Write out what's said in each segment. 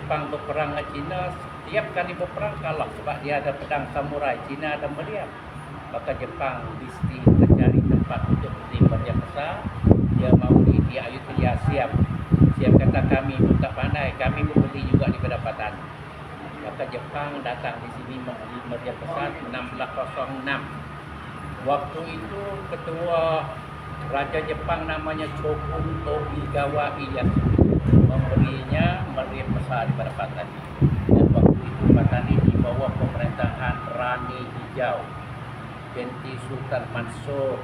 Jepang berperang dengan Cina, setiap kali berperang kalah sebab dia ada pedang samurai, Cina ada meriam. Maka Jepang mesti mencari tempat untuk beli meriam besar. Dia mau di Ayutthaya siap kata kami pun tak pandai, kami pun beli juga di pendapatan. Maka Jepang datang di sini membeli meriam besar 1606. Waktu itu ketua Raja Jepang namanya Shogun Tokugawa Ieyasu memberinya meriam besar di pendapatan. Dan waktu itu Patani di bawah pemerintahan Rani Hijau binti Sultan Mansur.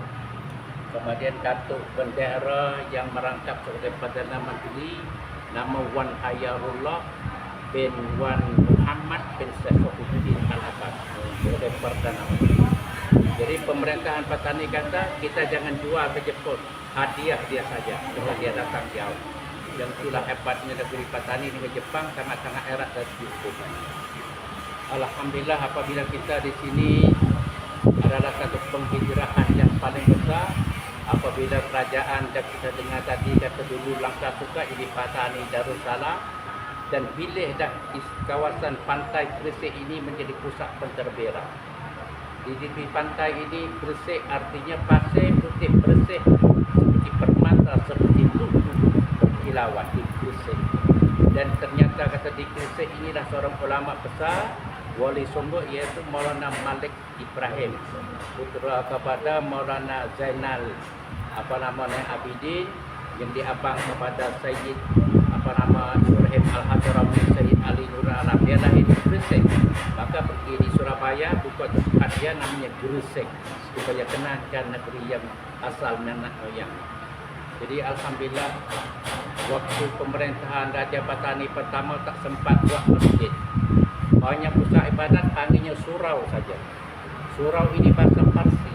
Kemudian Datuk Bendera yang merangkap sebagai Perdana Menteri nama Wan Hayarullah bin Wan Muhammad bin Saifuddin Al-Abbas sebagai Perdana Menteri. Jadi pemerintahan Patani kata kita jangan jual ke Jepun, hadiah dia saja sebab dia datang jauh. Dan itulah hebatnya negeri Patani dengan Jepang, sangat-sangat erat dan cukup. Alhamdulillah apabila kita di sini adalah satu penghijrahan yang paling besar. Apabila kerajaan dan kita dengar tadi kata dulu langkah suka ini Patani Darussalam dan pilih dah kawasan pantai Gresik ini menjadi pusat pentadbiran. Di tepi pantai ini Gresik artinya pasir putih bersih seperti permata, seperti lu'lu'u berkilauan di Gresik. Dan ternyata kata di Gresik inilah seorang ulama besar Wali Songo iaitu Maulana Malik Ibrahim, putra kepada Maulana Zainal Abidin yang diabang kepada Sayyid Ibrahim Al-Hadrami, Sayyid Ali Nur Alam. Dia lahir di Gresik, maka pergi di Surabaya buka tempat dia namanya Gresik supaya kenalkan negeri yang asal nenek moyang. Jadi alhamdulillah waktu pemerintahan Raja Patani pertama tak sempat buat masjid. Hanya pusat ibadat panggilnya surau saja. Surau ini bahasa Parsi.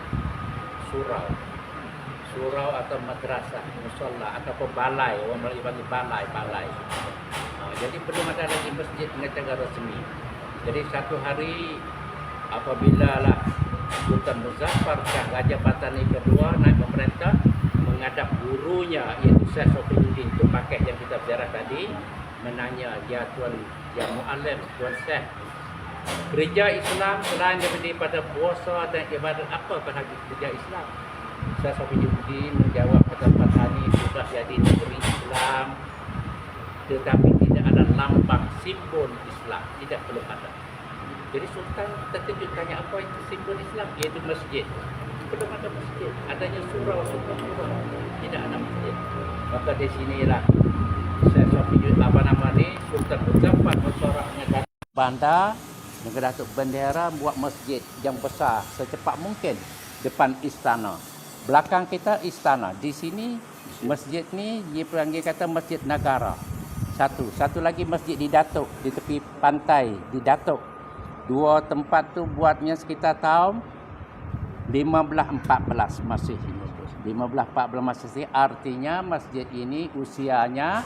Surau atau madrasah, musalla atau balai, orang Melayu panggil balai. Jadi belum ada lagi masjid dengan cara resmi. Jadi satu hari apabila lah Sultan Muzaffar Shah Raja Patani kedua naik memerintah menghadap gurunya iaitu Syekh Saifuddin itu pakai yang kita bicara tadi, menanya ya tuan yang mu'alim, tuan Syekh, gereja Islam selain daripada puasa dan ibadat apa bahagian gereja Islam? Syekh Saifuddin menjawab kata Patani sudah jadi negeri Islam tetapi tidak ada lambang simbol Islam, tidak perlu ada. Jadi Sultan terkejut tanya apa itu simbol Islam, iaitu masjid. Belum ada masjid, adanya surau, tidak ada masjid. Maka di sinilah Syekh Saifuddin Sultan Muzaffar musyawarahnya Bandar Negara Datuk Bendera buat masjid yang besar secepat mungkin depan istana. Belakang kita istana. Di sini masjid ni dia panggil kata Masjid Negara. Satu lagi masjid di Datuk di tepi pantai di Datuk. Dua tempat tu buatnya sekitar tahun 1514 Masihi. 1514 Masihi artinya masjid ini usianya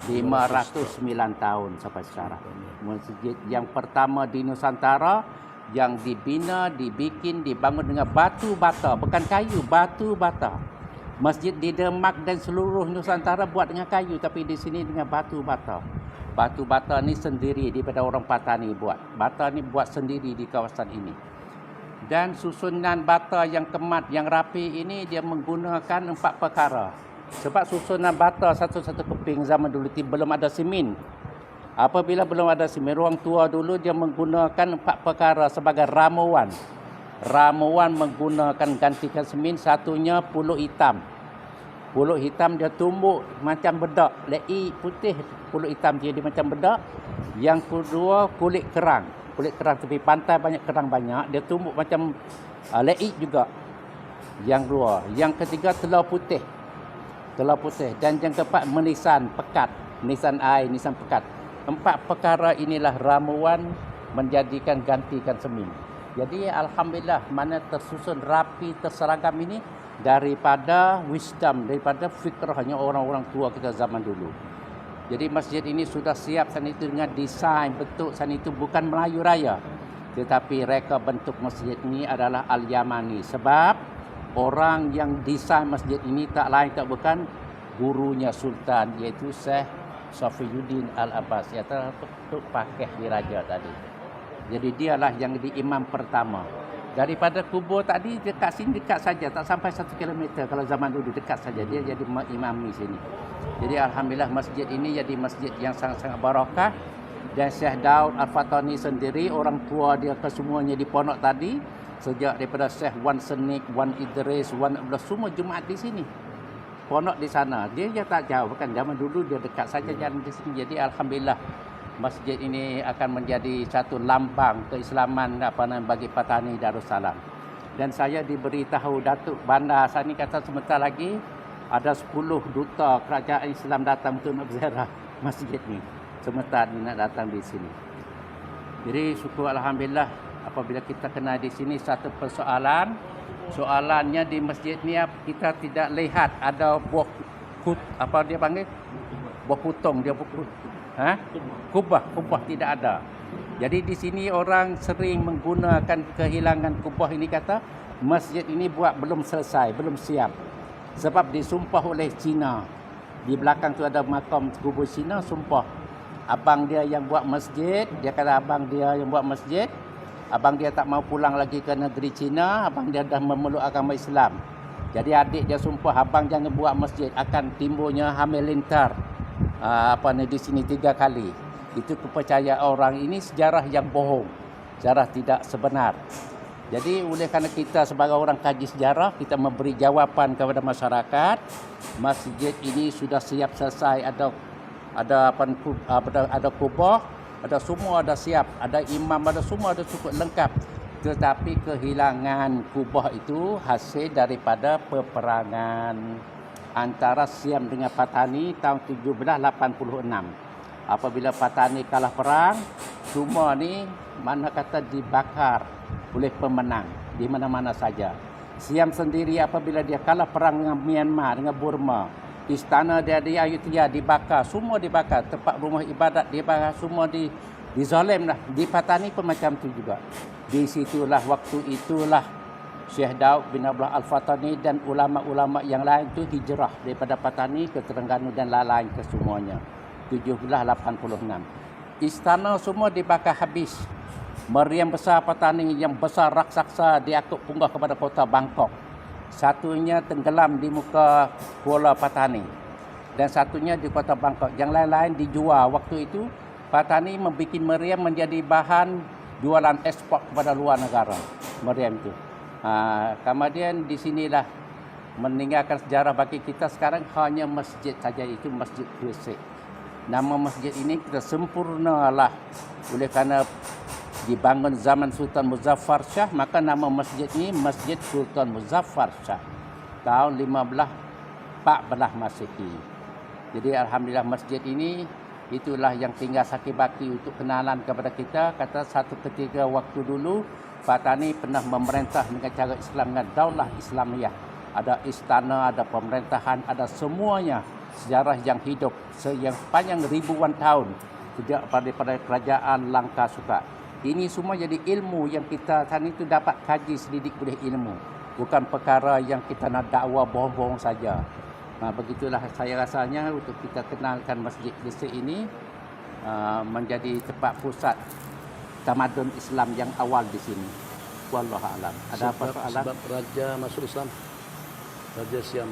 509 tahun sampai sekarang. Masjid yang pertama di Nusantara yang dibina, dibikin, dibangun dengan batu bata, bukan kayu, batu bata. Masjid di Demak dan seluruh Nusantara buat dengan kayu, tapi di sini dengan batu bata. Batu bata ni sendiri daripada orang Patani buat. Bata ni buat sendiri di kawasan ini. Dan susunan bata yang kemat, yang rapi ini dia menggunakan 4 perkara. Sebab susunan bata satu-satu keping zaman dulu belum ada simen. Apabila belum ada simen, orang tua dulu dia menggunakan 4 perkara sebagai ramuan. Ramuan menggunakan gantikan simen, satunya puluk hitam. Puluk hitam dia tumbuk macam bedak, lei putih, puluk hitam dia macam bedak. Yang kedua kulit kerang. Kulit kerang tepi pantai banyak kerang banyak, dia tumbuk macam lei juga. Yang dua, yang ketiga telur putih. Telur putih dan yang keempat menisan pekat, nisan air, nisan pekat. 4 perkara inilah ramuan menjadikan gantikan semin. Jadi alhamdulillah mana tersusun rapi terseragam ini daripada wisdom, daripada fikrahnya orang-orang tua kita zaman dulu. Jadi masjid ini sudah siap sana itu dengan desain bentuk sana itu bukan Melayu Raya. Tetapi reka bentuk masjid ini adalah Al-Yamani. Sebab orang yang desain masjid ini tak lain tak bukan gurunya Sultan iaitu Syekh Safiyuddin Al-Abbas, iaitu Tok Pakeh Diraja tadi. Jadi dialah yang di imam pertama. Daripada kubur tadi dekat sini, dekat saja, tak sampai 1 kilometer kalau zaman dulu, dekat saja dia jadi imam di sini. Jadi alhamdulillah masjid ini jadi masjid yang sangat-sangat barakah. Dan Syekh Daud Al-Fatani sendiri, orang tua dia kesemuanya di pondok tadi, sejak daripada Syekh Wan Senik, Wan Idris, Wan Abdullah, semua Jumaat di sini. Pondok di sana. Dia je tak jauh, kan zaman dulu dia dekat saja jalan di sini. Jadi alhamdulillah masjid ini akan menjadi satu lambang keislaman bagi Patani Darussalam. Dan saya diberitahu Datuk Bandar Sani kata sebentar lagi ada 10 duta kerajaan Islam datang untuk nak berziarah masjid ni. Sebentar ni nak datang di sini. Jadi syukur alhamdulillah apabila kita kena di sini satu persoalan. Soalannya di masjid ni kita tidak lihat ada buah apa dia panggil? Buah putong dia kubah tidak ada. Jadi di sini orang sering menggunakan kehilangan kubah ini, kata masjid ini buat belum selesai, belum siap. Sebab disumpah oleh Cina. Di belakang tu ada makam kubur Cina sumpah. Abang dia yang buat masjid, dia kata abang dia yang buat masjid. Abang dia tak mau pulang lagi ke negeri Cina, abang dia dah memeluk agama Islam. Jadi adik dia sumpah abang jangan buat masjid, akan timbulnya halilintar di sini 3 kali. Itu kepercayaan orang, ini sejarah yang bohong, sejarah tidak sebenar. Jadi oleh kerana kita sebagai orang kaji sejarah, kita memberi jawapan kepada masyarakat, masjid ini sudah siap selesai, ada kubah, ada semua ada siap, ada imam, ada semua ada cukup lengkap. Tetapi kehilangan kubah itu hasil daripada peperangan antara Siam dengan Patani tahun 1786. Apabila Patani kalah perang, semua ni mana kata dibakar oleh pemenang di mana-mana saja. Siam sendiri apabila dia kalah perang dengan Myanmar, dengan Burma, istana dia di Ayutthaya dibakar, semua dibakar, tempat rumah ibadat dibakar, semua dizalim lah. Di Patani pun macam tu juga. Di situlah, waktu itulah Syekh Daud bin Abdullah Al-Fatani dan ulama-ulama yang lain tu hijrah daripada Patani ke Terengganu dan lain-lain ke semuanya. 1786. Istana semua dibakar habis. Meriam besar Patani yang besar raksasa diangkut punggah kepada kota Bangkok. Satunya tenggelam di muka Kuala Patani dan satunya di kota Bangkok. Yang lain-lain dijual. Waktu itu Patani membuat meriam menjadi bahan jualan ekspor kepada luar negara. Meriam itu. Kemudian di sinilah meninggalkan sejarah bagi kita sekarang hanya masjid saja, itu Masjid Gresik. Nama masjid ini kita sempurnalah oleh kerana dibangun zaman Sultan Muzaffar Shah, maka nama masjid ini Masjid Sultan Muzaffar Shah tahun 1514 Masehi. Jadi alhamdulillah masjid ini itulah yang tinggal saki-baki untuk kenalan kepada kita. Kata satu ketika waktu dulu Patani pernah memerintah dengan cara Islam, dengan daulah Islamiyah. Ada istana, ada pemerintahan, ada semuanya. Sejarah yang hidup yang panjang ribuan tahun sejak pada kerajaan Langka Suka. Ini semua jadi ilmu yang kita tadi itu dapat kaji selidik oleh ilmu. Bukan perkara yang kita nak dakwa bohong-bohong saja. Begitulah saya rasanya untuk kita kenalkan Masjid Gresik ini menjadi tempat pusat tamadun Islam yang awal di sini. Wallahu a'lam. Ada apa soalan? Sebab raja masuk Islam. Raja Siam.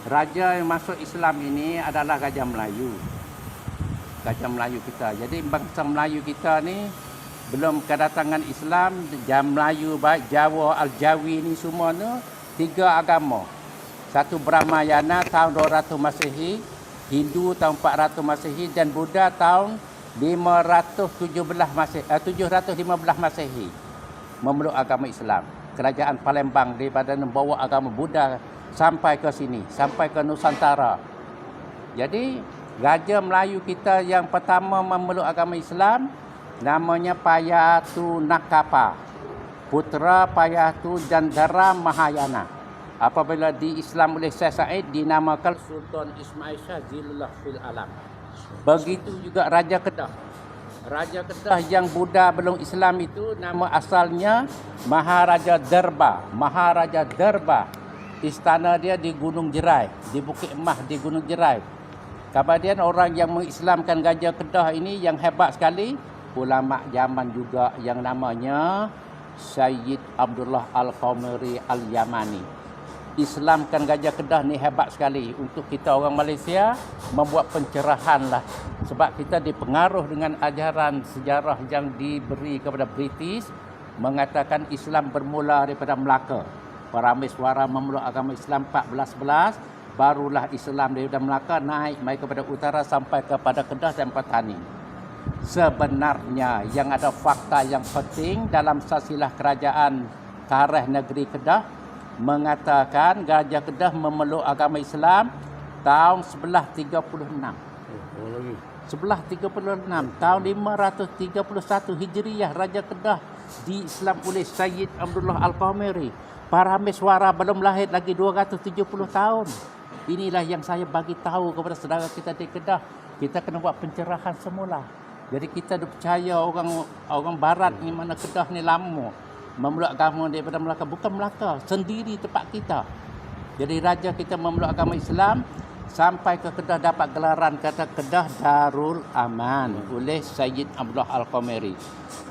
Raja yang masuk Islam ini adalah Raja Melayu. Raja Melayu kita. Jadi bangsa Melayu kita ni belum kedatangan Islam, Melayu baik Jawa, Al-Jawi ni semua ni 3 agama. Satu Brahmayana tahun 200 Masehi, Hindu tahun 400 Masehi dan Buddha tahun 715 Masehi memeluk agama Islam. Kerajaan Palembang daripada membawa agama Buddha sampai ke sini, sampai ke Nusantara. Jadi Raja Melayu kita yang pertama memeluk agama Islam namanya Payatu Nakapa, putera Payatu Jandara Mahayana. Apabila di Islam oleh Syekh Said dinamakan Sultan Ismail Shah Zilullah fil Alam. Begitu juga Raja Kedah. Raja Kedah yang Buddha belum Islam itu nama asalnya Maharaja Derba. Maharaja Derba. Istana dia di Gunung Jerai, di Bukit Emah di Gunung Jerai. Kemudian orang yang mengislamkan Gajah Kedah ini yang hebat sekali, ulama zaman juga yang namanya Sayyid Abdullah Al-Qamari Al-Yamani. Islamkan Gajah Kedah ni hebat sekali. Untuk kita orang Malaysia membuat pencerahan lah. Sebab kita dipengaruh dengan ajaran sejarah yang diberi kepada British, mengatakan Islam bermula daripada Melaka. Parameswara memeluk agama Islam 1411, barulah Islam daripada Melaka naik mai kepada utara sampai kepada Kedah dan Patani. Sebenarnya yang ada fakta yang penting dalam silsilah kerajaan tarikh negeri Kedah mengatakan Gajah Kedah memeluk agama Islam tahun 1136. lagi. 1136, tahun 531 Hijriah, Raja Kedah diislam oleh Sayyid Abdullah Al-Qamari. Parameswara belum lahir lagi 270 tahun. Inilah yang saya bagi tahu kepada saudara kita di Kedah. Kita kena buat pencerahan semula. Jadi kita percaya orang barat ni mana Kedah ni lama memeluk agama daripada Melaka. Bukan Melaka, sendiri tempat kita. Jadi raja kita memeluk agama Islam sampai ke Kedah dapat gelaran kata Kedah Darul Aman oleh Sayyid Abdullah Al-Qamari.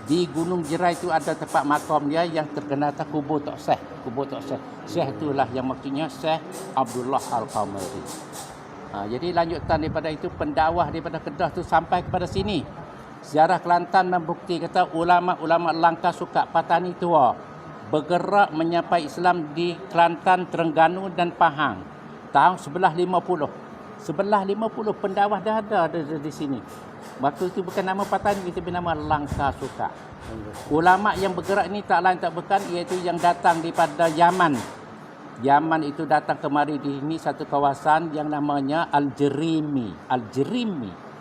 Di Gunung Jerai itu ada tempat makam dia yang terkenal kubur Tok Syekh. Kubur Tok Syekh. Syekh itulah yang maksudnya Syekh Abdullah Al-Qamari. Jadi lanjutan daripada itu pendakwah daripada Kedah tu sampai kepada sini. Sejarah Kelantan membukti kata ulama-ulama Langkah Sukak Patani tua bergerak menyampai Islam di Kelantan, Terengganu dan Pahang tahun 1150. 1150 pendakwah dah ada di sini. Waktu itu bukan nama Patani, kita beri nama Langkah Sukak. Ulama yang bergerak ini tak lain tak bukan iaitu yang datang daripada Yaman. Yaman itu datang kemari di sini satu kawasan yang namanya Al-Jerimi. Al-Jerimi.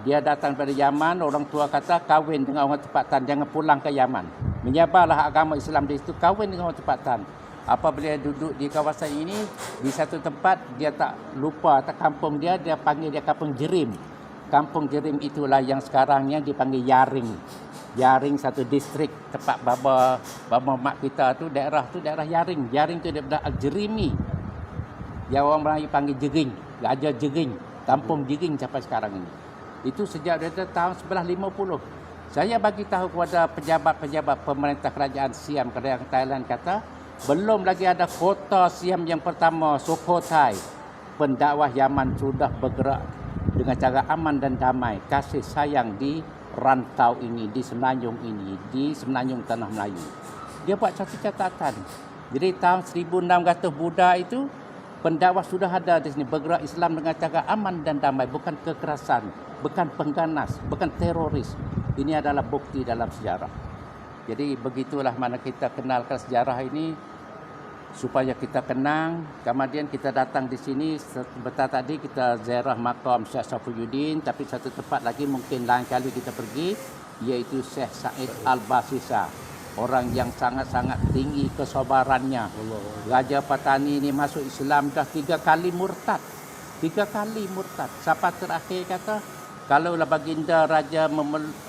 Dia datang dari Yaman, orang tua kata kahwin dengan orang tempatan, jangan pulang ke Yaman. Menyebarlah agama Islam di situ, kahwin dengan orang tempatan. Apabila dia duduk di kawasan ini, di satu tempat, dia tak lupa, tak kampung dia panggil dia kampung Jerim. Kampung Jerim itulah yang sekarang yang dipanggil Yaring. Yaring satu distrik, tempat baba mak kita tu, daerah Yaring. Yaring tu daripada Al-Jerimi. Yang orang Melayu panggil Jering, Raja Jering. Kampung Jering sampai sekarang ini. Itu sejak dari tahun 1150. Saya bagi tahu kepada pejabat-pejabat pemerintah kerajaan Siam, kerajaan Thailand kata, belum lagi ada kota Siam yang pertama, Sukhothai. Pendakwah Yaman sudah bergerak dengan cara aman dan damai, kasih sayang di rantau ini, di semenanjung ini, di semenanjung Tanah Melayu. Dia buat satu catatan. Jadi tahun 1600 Buddha itu, pendakwah sudah ada di sini bergerak Islam dengan cara aman dan damai, bukan kekerasan, bukan pengganas, bukan teroris. Ini adalah bukti dalam sejarah. Jadi begitulah mana kita kenalkan sejarah ini supaya kita kenang. Kemudian kita datang di sini sebentar tadi kita ziarah makam Syekh Safiuddin, tapi satu tempat lagi mungkin lain kali kita pergi iaitu Syekh Said Al-Basisa. Orang yang sangat-sangat tinggi kesabarannya. Raja Patani ini masuk Islam dah 3 kali murtad. 3 kali murtad. Siapa terakhir kata, kalaulah baginda raja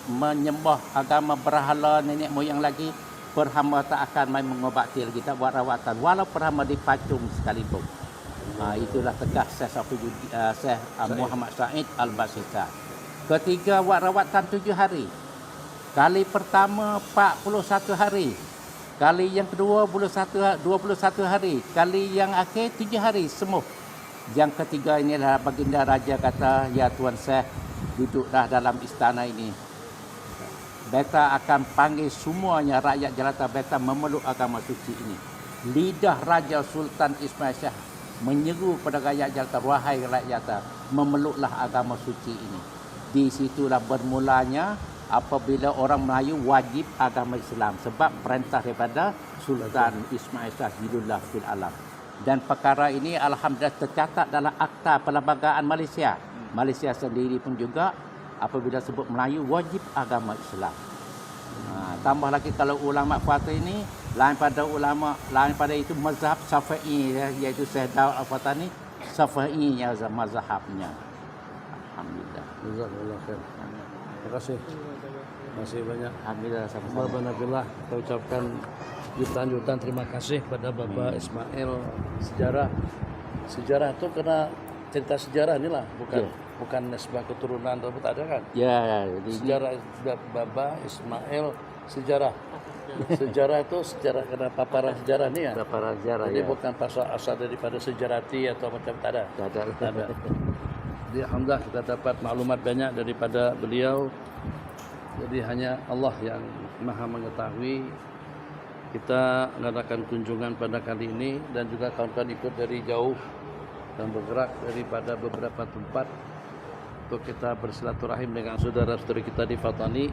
menyembah agama berhala nenek moyang lagi, perhamba tak akan main mengobati lagi, tak buat rawatan. Walau perhamba dipacung sekalipun. Itulah tegas Syekh Muhammad Said Al-Basisa. Ketiga buat rawatan 7 hari. Kali pertama 41 hari. Kali yang kedua 21 hari. Kali yang akhir 7 hari sembuh. Yang ketiga inilah baginda raja kata, ya Tuan Syekh, duduklah dalam istana ini. Beta akan panggil semuanya rakyat jelata beta memeluk agama suci ini. Lidah Raja Sultan Ismail Shah menyeru pada rakyat jelata, wahai rakyat jelata, memeluklah agama suci ini. Di situlah bermulanya apabila orang Melayu wajib agama Islam sebab perintah daripada Sultan Ismail Shah Jilullah fil Alam. Dan perkara ini alhamdulillah tercatat dalam Akta Perlembagaan Malaysia. Malaysia sendiri pun juga apabila sebut Melayu wajib agama Islam. Tambah lagi kalau ulama fatwa ini lain pada itu mazhab Syafi'i iaitu Syekh Daud Al-Fatani Syafi'i mazhabnya. Alhamdulillah. Jazakallah khair. Terima kasih. Masih banyak. Alhamdulillah sama-sama. Bapak Nabilah, kita ucapkan jutaan terima kasih pada Bapak Ismail. Sejarah itu karena cerita sejarah inilah, bukan bukan nisbah keturunan atau tak ada kan? Ya, jadi Sejarah Baba Ismail sejarah. Sejarah itu sejarah karena paparan sejarah nih ya. para sejarah Jadi ya. bukan asal daripada sejarati atau macam tak ada. Tak ada. Tak ada. Jadi alhamdulillah kita dapat maklumat banyak daripada beliau. Jadi hanya Allah yang Maha mengetahui. Kita mengadakan kunjungan pada kali ini dan juga kawan-kawan ikut dari jauh dan bergerak daripada beberapa tempat untuk kita bersilaturahim dengan saudara-saudara kita di Fatani,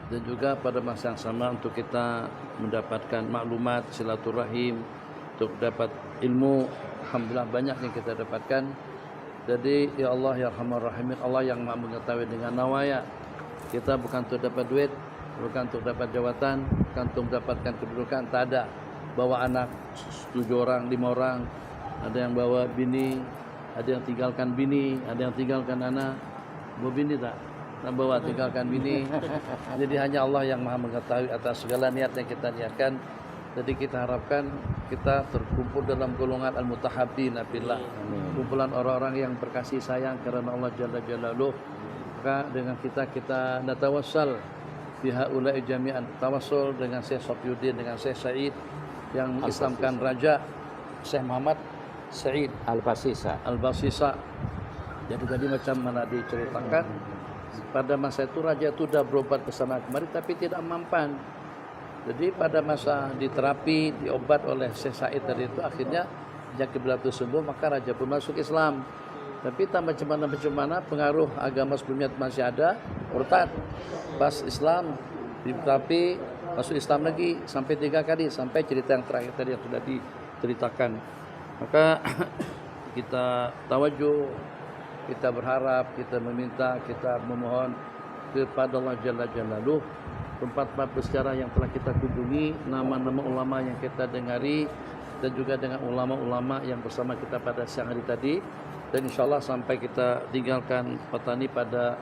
dan juga pada masa yang sama untuk kita mendapatkan maklumat silaturahim, untuk dapat ilmu. Alhamdulillah banyak yang kita dapatkan. Jadi ya Allah ya Arhamar Rahimin, Allah yang Maha mengetahui dengan nawaya. Kita bukan untuk dapat duit, bukan untuk dapat jawatan, bukan untuk mendapatkan kedudukan, tak ada. Bawa anak 7 orang, 5 orang, ada yang bawa bini, ada yang tinggalkan bini, ada yang tinggalkan anak. Bawa bini tak? Tak bawa, tinggalkan bini. Jadi hanya Allah yang Maha mengetahui atas segala niat yang kita niatkan. Jadi kita harapkan kita terkumpul dalam golongan al-mutahabbin fillah, kumpulan orang-orang yang berkasih sayang karena Allah Jalla Jalaluh. Maka dengan kita natawassal bihaula'i jami'an, tawassul dengan Syekh Safiyuddin, dengan Syekh Said yang mengislamkan Raja Syekh Muhammad Said Al-Basisa. Al-Basisa. Jadi tadi macam mana diceritakan, pada masa itu raja itu sudah berobat ke sana kemari tapi tidak mempan. Jadi pada masa diterapi, diobat oleh Syekh Said tadi itu, akhirnya sejak beliau itu sembuh, maka raja pun masuk Islam. Tapi tak macam mana pengaruh agama sebelumnya masih ada, murtad. Pas Islam diterapi, masuk Islam lagi sampai 3 kali, sampai cerita yang terakhir tadi yang sudah diceritakan. Maka kita tawajuh, kita berharap, kita meminta, kita memohon kepada Allah Jalla Jalaluh, tempat-tempat bersejarah yang telah kita kunjungi, nama-nama ulama yang kita dengari, dan juga dengan ulama-ulama yang bersama kita pada siang hari tadi. Dan insyaAllah sampai kita tinggalkan Fatani pada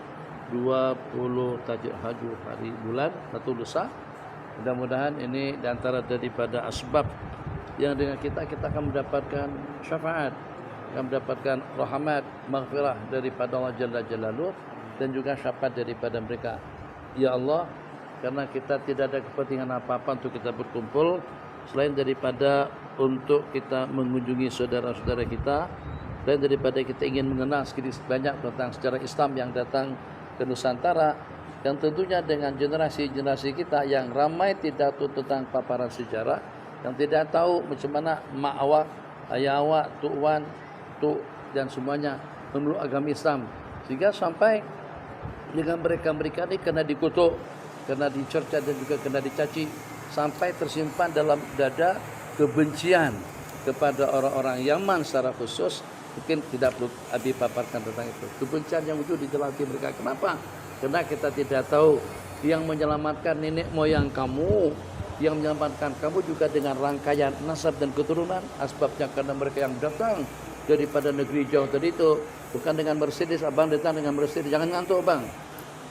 20 Tajuk Haju hari bulan satu lusa. Mudah-mudahan ini diantara daripada asbab yang dengan kita akan mendapatkan syafaat, akan mendapatkan rahmat, maghfirah daripada Allah Jalla Jalaluh, dan juga syafaat daripada mereka. Ya Allah, karena kita tidak ada kepentingan apa-apa untuk kita berkumpul selain daripada untuk kita mengunjungi saudara-saudara kita, dan daripada kita ingin mengenal sedikit banyak tentang sejarah Islam yang datang ke Nusantara, yang tentunya dengan generasi-generasi kita yang ramai tidak tahu tentang paparan sejarah, yang tidak tahu macam mana mak awak, ayah awak, tuk wan, tuk dan semuanya memeluk agama Islam, sehingga sampai dengan mereka-mereka ini kena dikutuk, kena dicerca dan juga kena dicaci, sampai tersimpan dalam dada kebencian kepada orang-orang Yaman secara khusus. Mungkin tidak perlu Abi paparkan tentang itu. Kebencian yang wujud di dalam hati mereka. Kenapa? Karena kita tidak tahu yang menyelamatkan nenek moyang kamu, yang menyelamatkan kamu juga dengan rangkaian nasab dan keturunan. Asbabnya karena mereka yang datang daripada negeri jauh tadi itu. Bukan dengan Mercedes, abang datang dengan Mercedes. Jangan ngantuk bang.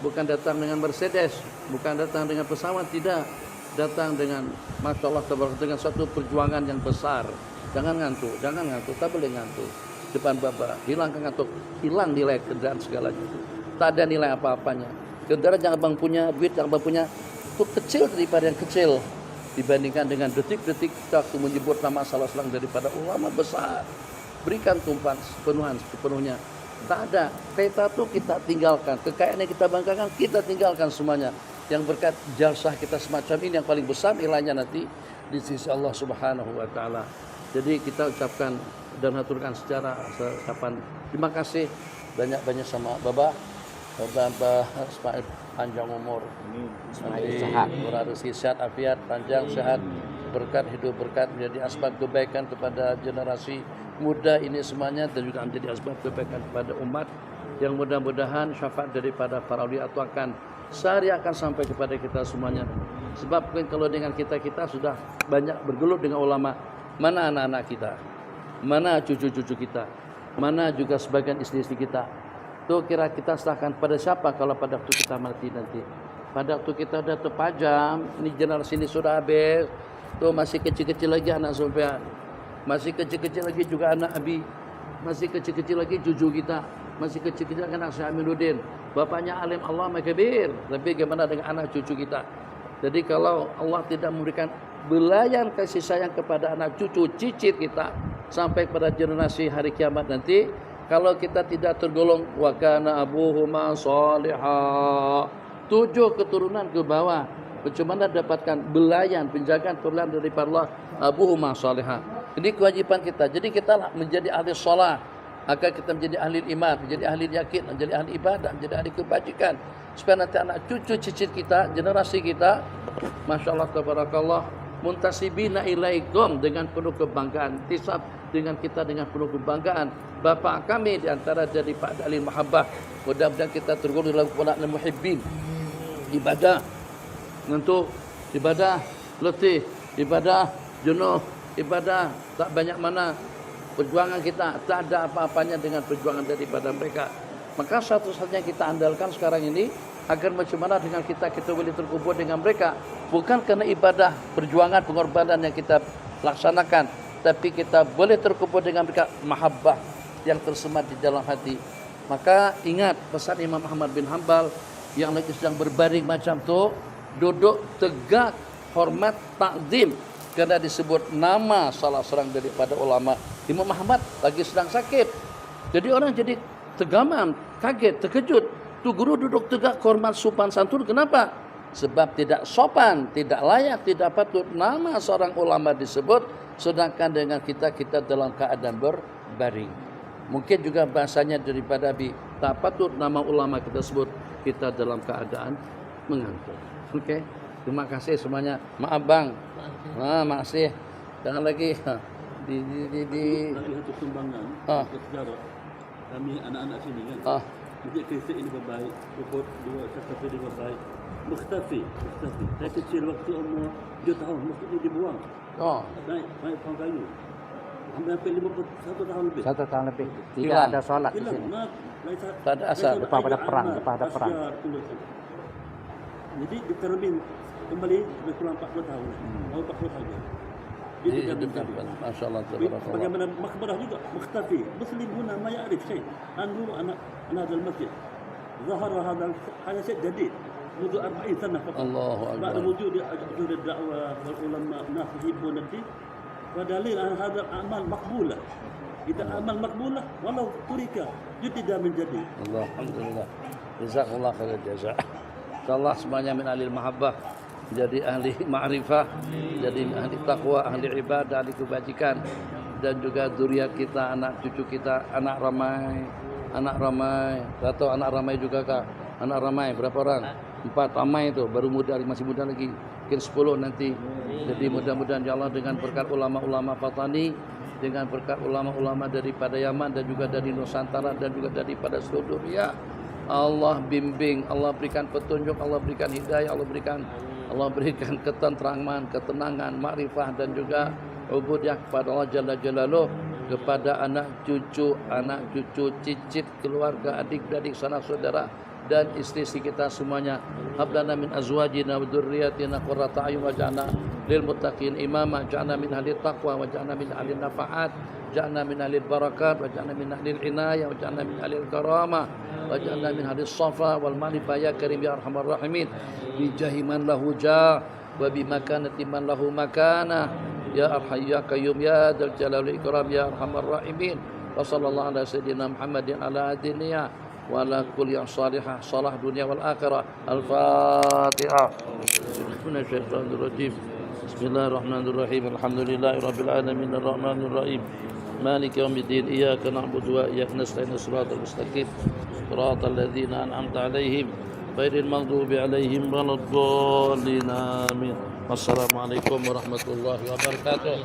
Bukan datang dengan Mercedes, bukan datang dengan pesawat, tidak. Datang dengan Masya Allah, dengan suatu perjuangan yang besar. Jangan ngantuk, tak boleh ngantuk. Depan Bapak, hilangkan ngantuk, hilang nilai kendaraan segalanya. Tak ada nilai apa-apanya. Kendaraan yang abang punya, duit yang abang punya, itu kecil daripada yang kecil. Dibandingkan dengan detik-detik kita waktu menyebut nama salah seorang daripada ulama besar. Berikan tumpahan sepenuhnya. Tak ada. Kereta itu kita tinggalkan. Kekayaan yang kita banggakan, kita tinggalkan semuanya. Yang berkat jasah kita semacam ini yang paling besar nilainya nanti di sisi Allah Subhanahu wa Ta'ala. Jadi kita ucapkan dan aturkan secara ucapan terima kasih banyak-banyak sama Bapak Ismail panjang umur, Sehat. rezeki sehat afiat, panjang sehat, berkat hidup berkat menjadi asbab kebaikan kepada generasi muda ini semuanya, dan juga menjadi asbab kebaikan kepada umat, yang mudah-mudahan syafaat daripada para awliya itu akan sehari akan sampai kepada kita semuanya. Sebab kalau dengan kita sudah banyak bergelut dengan ulama, mana anak-anak kita, mana cucu-cucu kita, mana juga sebagian istri-istri kita. Tuh kira kita serahkan pada siapa kalau pada waktu kita mati nanti. Pada waktu kita sudah terpajam, ini generasi ini sudah habis. Tuh masih kecil-kecil lagi anak Sofyan, masih kecil-kecil lagi juga anak Abi, masih kecil-kecil lagi cucu kita. masih kecil-kecil kan anak Syekh Aminuddin. Bapaknya alim Allah kabir. Tapi bagaimana dengan anak cucu kita? Jadi kalau Allah tidak memberikan belayan kasih sayang kepada anak cucu cicit kita sampai pada generasi hari kiamat nanti, kalau kita tidak tergolong wa kana abuhuma salihah, 7 keturunan ke bawah, bagaimana dapatkan belayan penjagaan turunan daripada Allah abuhuma salihah. Ini kewajiban kita. Jadi kita menjadi ahli shalah, agar kita menjadi ahli iman, menjadi ahli yakin, menjadi ahli ibadah, menjadi ahli kebajikan, supaya nanti anak cucu cicit kita, generasi kita, masya Allah tabarakallah, muntasibina ilaikum dengan penuh kebanggaan, tisab dengan kita dengan penuh kebanggaan. Bapak kami di antara jadi Pak Dalil Mahabbah, mudah-mudahan kita tergolong dalam kumpulan muhibbin. Ibadah untuk ibadah letih, ibadah jenuh, ibadah tak banyak mana. Perjuangan kita tak ada apa-apanya dengan perjuangan daripada mereka. Maka satu-satunya kita andalkan sekarang ini agar macam mana dengan kita boleh terkubur dengan mereka, bukan karena ibadah, perjuangan, pengorbanan yang kita laksanakan, tapi kita boleh terkubur dengan mereka mahabbah yang tersemat di dalam hati. Maka ingat pesan Imam Ahmad bin Hanbal yang lagi sedang berbaring macam tu, duduk tegak, hormat, takzim, kerana disebut nama salah seorang daripada ulama. Imam Ahmad lagi sedang sakit. Jadi orang jadi tergamam, kaget, terkejut. Tu guru duduk tegak, hormat, sopan, santun. Kenapa? Sebab tidak sopan, tidak layak, tidak patut nama seorang ulama disebut, sedangkan dengan kita dalam keadaan berbaring. Mungkin juga bahasanya daripada tak patut nama ulama kita sebut, kita dalam keadaan mengantuk. Okey. Terima kasih semuanya. Maaf bang. Makasih. Jangan lagi di satu sumbangan ke sejarah kami anak-anak sini kan. Masjid Kristik ini berbaik, Uhud dua satu dia berbaik. Mukhtafi. Saya kecil waktu umur 7 tahun masjid ini dibuang. Naik pohon kayu. Hampir 51 tahun lebih. 1 tahun lebih. Tidak ada solat di sini. Tak ada asal. Lepas pada perang. Jadi diterbit kembali lebih kurang 40 tahun. 40 tahun. Jadi Masya Allah. Bagaimana makbarah juga mukhtafi. Muslimuna ma ya'rif syai. Anzuru anak hadal masjid. Zahara hadal syai jadid. منذ 40 سنة فقط. الله أكبر. بعد وجود أجور الدعوة والعلماء ناس يحبون الدين. ودليل أن هذا أعمال مقبولة. إذا أعمال مقبولة ولو ترك جدد من جديد. Allah, alhamdulillah. Jazakallah khairan jazaa. Insyaallah semuanya min ahli mahabbah, jadi ahli ma'rifah, jadi ahli taqwa, ahli ibadah, ahli kebajikan, dan juga zuriat kita, anak cucu kita, anak ramai. Atau anak ramai juga kah? Anak ramai berapa orang? 4 ramai itu, baru muda, masih muda lagi. Mungkin 10 nanti. Jadi mudah-mudahan ya Allah dengan berkat ulama-ulama Fatani, dengan berkat ulama-ulama daripada Yaman dan juga dari Nusantara dan juga daripada seluruh dunia, Allah bimbing, Allah berikan petunjuk, Allah berikan hidayah, Allah berikan ketenteraman, ketenangan, makrifah dan juga ubudiyah kepada Allah Jalla Jalaluh, kepada anak cucu, cicit, keluarga, adik-adik, sanak saudara dan istri-istri kita semuanya. Hablana min azwajina wa dzurriyyatina qurrata a'yun waj'alna lil muttaqin imama, ja'alna min ahli taqwa wa ja'alna min ahli nafaat, ja'alna min ahli barakat wa ja'alna min ahli inayah wa ja'alna min ahli karamah wa ja'alna min ahli safa wal ma'rifah ya karim ya arhamar rahimin bi jahi man lahu jah wa bi makanati man lahu makana ya arham ya qayyum ya dzal jalali ikram ya arhamar rahimin. Wa sallallahu ala sayyidina Muhammadin ala adiniya wa ala kulli salihah salah dunia wal akhirah. Al-Fatihah. Bismillahirrahmanirrahim. Alhamdulillahirabbil alamin arrahmanir rahim maliki yaumiddin iyyaka na'budu wa iyyaka nasta'in shiratal mustaqim shiratal ladzina an'amta 'alaihim ghairil maghdubi 'alaihim waladdallin amin. Wassalamualaikum warahmatullahi wabarakatuh.